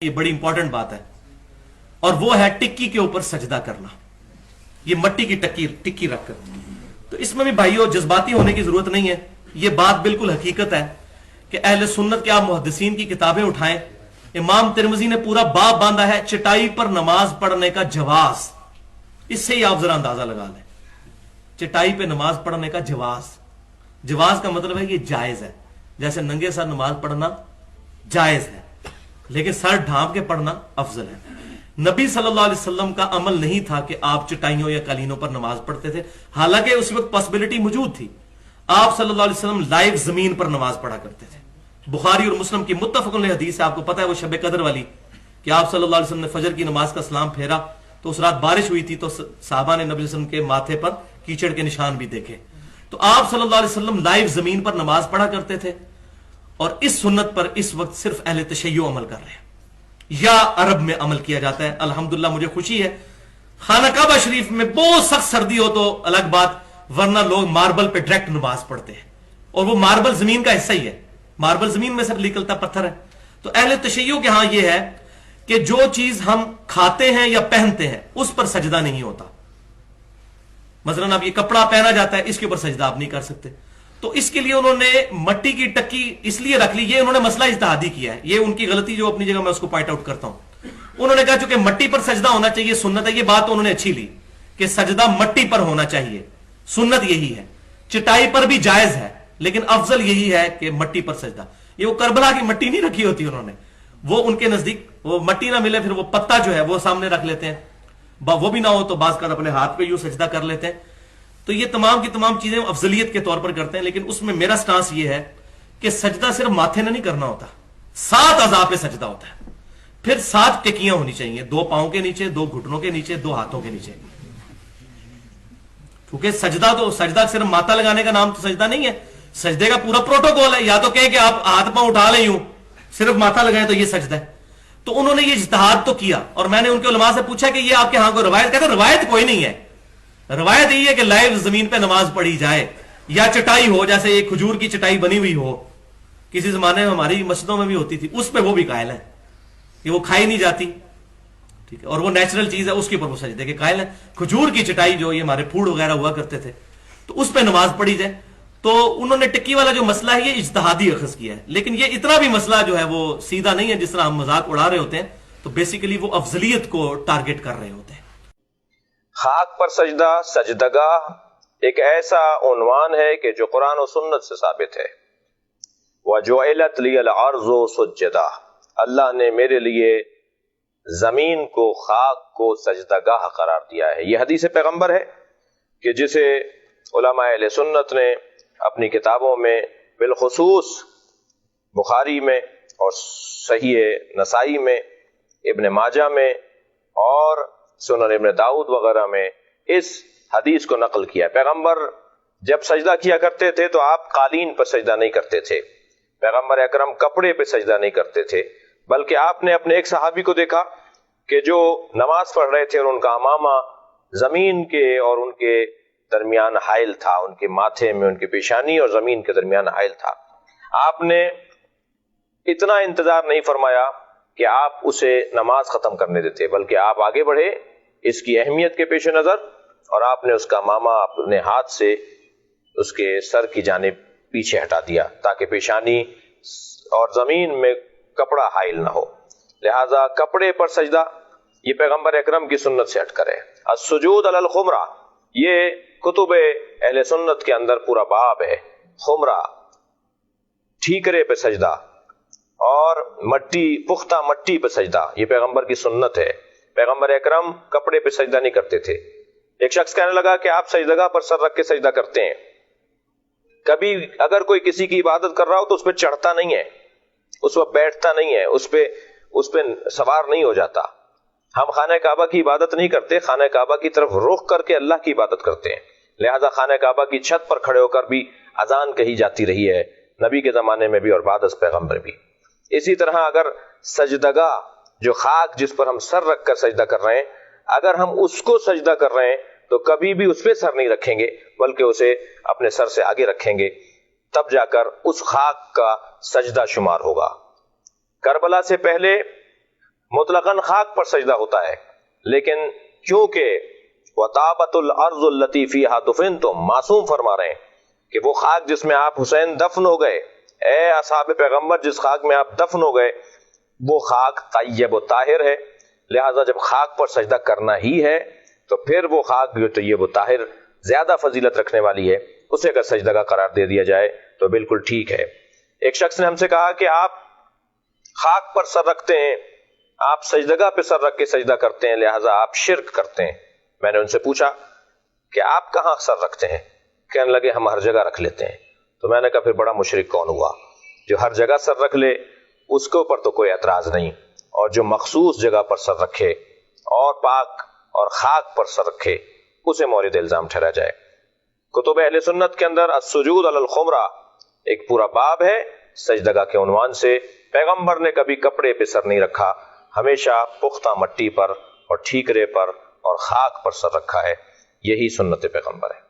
یہ بڑی इंपॉर्टेंट बात है और वो है टिक्की के ऊपर सजदा करना, ये मट्टी की टिक्की रखकर। तो इसमें भी भाइयों जज्बाती होने की जरूरत नहीं है, ये बात बिल्कुल हकीकत है कि अहले सुन्नत के आप मुहद्दिसीन की किताबें उठाएं, इमाम तिरमिज़ी ने पूरा बाब बांधा है चटाई पर नमाज पढ़ने का जवाज। इससे ही आप जरा अंदाजा लगा लें, चटाई पे नमाज पढ़ने का जवाज। जवाज का मतलब है कि जायज है, जैसे नंगे सर नमाज पढ़ना जायज है, लेकिन सर ढांप के पढ़ना अफजल है। नबी सल्लल्लाहु अलैहि वसल्लम का अमल नहीं था कि आप चटाइयों या कालीनों पर नमाज पढ़ते थे, हालांकि उस वक्त पॉसिबिलिटी मौजूद थी। आप सल्लल्लाहु अलैहि वसल्लम लाइव जमीन पर नमाज पढ़ा करते थे। बुखारी और मुस्लिम की मुत्तफ़क़ुन अलैह हदीस है, आपको पता है वो शब कदर वाली, कि आप सल्लल्लाहु अलैहि वसल्लम ने फजर की नमाज का सलाम फेरा तो उस रात बारिश हुई थी, तो साहबा ने नबी वसल्लम के माथे पर कीचड़ के निशान भी देखे। तो आप सल्लल्लाहु अलैहि वसल्लम लाइव जमीन पर नमाज पढ़ा करते थे, और इस सुन्नत पर इस वक्त सिर्फ अहले तशय्यो अमल कर रहे हैं या अरब में अमल किया जाता है। अल्हम्दुलिल्लाह मुझे खुशी है, खाना काबा शरीफ में बहुत सख्त सर्दी हो तो अलग बात, वरना लोग मार्बल पे डायरेक्ट नमाज पढ़ते हैं, और वो मार्बल जमीन का हिस्सा ही है, मार्बल जमीन में से निकलता पत्थर है। तो अहले तशय्यो के यहां यह है कि जो चीज हम खाते हैं या पहनते हैं उस पर सजदा नहीं होता। मसलन अब ये कपड़ा पहना जाता है, इसके ऊपर सजदा आप नहीं कर सकते, तो इसके लिए उन्होंने मट्टी की टक्की इसलिए रख ली, ये उन्होंने मसला इज्तिहादी किया है, ये उनकी गलती जो अपनी जगह मैं उसको पॉइंट आउट करता हूं। उन्होंने कहा चूंकि मट्टी पर सजदा होना चाहिए सुन्नत है, ये बात तो उन्होंने अच्छी ली कि सजदा मट्टी पर होना चाहिए, सुन्नत यही है। चटाई पर भी जायज है, लेकिन अफजल यही है कि मट्टी पर सजदा। ये वो करबला की मट्टी नहीं रखी होती उन्होंने, वो उनके नजदीक वो मट्टी ना मिले फिर वो पत्ता जो है वो सामने रख लेते हैं, वो भी ना हो तो बाज़ अपने हाथ पे यूं सजदा कर लेते हैं। तो ये तमाम की तमाम चीजें अफजलियत के तौर पर करते हैं, लेकिन उसमें मेरा स्टांस ये है कि सजदा सिर्फ माथे ने नहीं करना होता, 7 अज़ा पे सजदा होता है। फिर 7 टिकियां होनी चाहिए, 2 पांव के नीचे, 2 घुटनों के नीचे, 2 हाथों के नीचे, क्योंकि सजदा सिर्फ माथा लगाने का नाम तो सजदा नहीं है, सजदे का पूरा प्रोटोकॉल है। या तो कहें कि आप हाथ पांव उठा लें यूं, सिर्फ माथा लगाए तो ये सजदा है। तो उन्होंने ये इज्तिहाद तो किया, और मैंने उनके उलमा से पूछा कि ये आपके यहां कोई रवायत, कहते रवायत कोई नहीं है, रवायत यही है कि लाइव जमीन पे नमाज पढ़ी जाए, या चटाई हो, जैसे एक खजूर की चटाई बनी हुई हो, किसी जमाने में हमारी मस्जिदों में भी होती थी, उस पे वो भी कायल है कि वो खाई नहीं जाती, ठीक है, और वो नेचुरल चीज है, उसके ऊपर वो सजदे के कायल है। खजूर की चटाई जो ये हमारे फूड वगैरह हुआ करते थे, तो उस पे नमाज पढ़ी जाए। तो उन्होंने टिक्की वाला जो मसला है ये इज्तिहादी अखज़ किया है, लेकिन ये इतना भी मसला जो है वो सीधा नहीं है जिस तरह हम मजाक उड़ा रहे होते हैं। तो बेसिकली वो अफजलियत को टारगेट कर रहे होते हैं। खाक पर सजदा, सजदगाह एक ऐसा उन्वान है कि जो कुरान और सुन्नत से साबित है। वजुइलत लियल अर्ज़ु सुज्जदा, अल्लाह ने मेरे लिए जमीन को, खाक को सजदगाह करार दिया है। यह हदीस पैगंबर है कि जिसे उलमा अहले सुन्नत ने अपनी किताबों में, बिलखुसूस बुखारी में और सहीह नसाई में, इब्न माजा में और सुनन इब्न दाऊद वगैरह में इस हदीस को नकल किया। पैगंबर जब सजदा किया करते थे तो आप कालीन पर सजदा नहीं करते थे, पैगंबर अकरम कपड़े पे सजदा नहीं करते थे, बल्कि आपने अपने एक सहाबी को देखा कि जो नमाज पढ़ रहे थे और उनका अमामा जमीन के और उनके दरमियान हाइल था, उनके माथे में, उनकी पेशानी और जमीन के दरमियान हाइल था। आपने इतना इंतजार नहीं फरमाया कि आप उसे नमाज खत्म करने देते, बल्कि आप आगे बढ़े इसकी अहमियत के पेश नजर, और आपने उसका मामा अपने हाथ से उसके सर की जानिब पीछे हटा दिया ताकि पेशानी और जमीन में कपड़ा हाइल ना हो। लिहाजा कपड़े पर सजदा ये पैगंबर अकरम की सुन्नत से हटकर है। अस्सुजूद अलल खुमरा, ये कुतुब अहले सुन्नत के अंदर पूरा बाब है। खुमरा, ठीकरे पे सजदा, और मट्टी, पुख्ता मट्टी पे सजदा, ये पैगंबर की सुन्नत है। पैगंबर अकरम कपड़े पे सजदा नहीं करते थे। एक शख्स कहने लगा कि आप सजदगा पर सर रख के सजदा करते हैं, कभी अगर कोई किसी की इबादत कर रहा हो तो उस पर चढ़ता नहीं है, उस पर बैठता नहीं है, उस पे सवार नहीं हो जाता। हम खाना काबा की इबादत नहीं करते, खाना काबा की तरफ रुख करके अल्लाह की इबादत करते हैं। लिहाजा खाना काबा की छत पर खड़े होकर भी अजान कही जाती रही है, नबी के जमाने में भी और बाद अज़ पैगंबर भी। इसी तरह अगर सजदगा, जो खाक जिस पर हम सर रखकर सजदा कर रहे हैं, अगर हम उसको सजदा कर रहे हैं तो कभी भी उस पर सर नहीं रखेंगे, बल्कि उसे अपने सर से आगे रखेंगे, तब जाकर उस खाक का सजदा शुमार होगा। करबला से पहले مطلقاً خاک پر سجدہ ہوتا ہے، لیکن چونکہ وَطَابَتُ الْأَرْضُ الَّتِي فِيهَا دُفِنْتُمْ معصوم فرما رہے ہیں کہ وہ خاک جس میں آپ حسین دفن ہو گئے، اے اصحاب پیغمبر جس خاک میں آپ دفن ہو گئے، وہ خاک طیب و طاہر ہے، لہذا جب خاک پر سجدہ کرنا ہی ہے تو پھر وہ خاک جو طیب و طاہر زیادہ فضیلت رکھنے والی ہے، اسے اگر سجدہ کا قرار دے دیا جائے تو بالکل ٹھیک ہے۔ ایک شخص نے ہم سے کہا کہ آپ خاک پر سر رکھتے ہیں، آپ سجدگاہ پہ سر رکھ کے سجدہ کرتے ہیں، لہذا آپ شرک کرتے ہیں۔ میں نے ان سے پوچھا کہ آپ کہاں سر رکھتے ہیں؟ کہنے لگے ہم ہر جگہ رکھ لیتے ہیں۔ تو میں نے کہا پھر بڑا مشرک کون ہوا؟ جو ہر جگہ سر رکھ لے اس کے اوپر تو کوئی اعتراض نہیں، اور جو مخصوص جگہ پر سر رکھے اور پاک اور خاک پر سر رکھے اسے مورد الزام ٹھہرا جائے۔ کتب اہل سنت کے اندر السجود علی الخمرہ ایک پورا باب ہے سجدگاہ کے عنوان سے۔ پیغمبر نے کبھی کپڑے پہ سر نہیں رکھا، ہمیشہ پختہ مٹی پر اور ٹھیکرے پر اور خاک پر سر رکھا ہے، یہی سنت پیغمبر ہے۔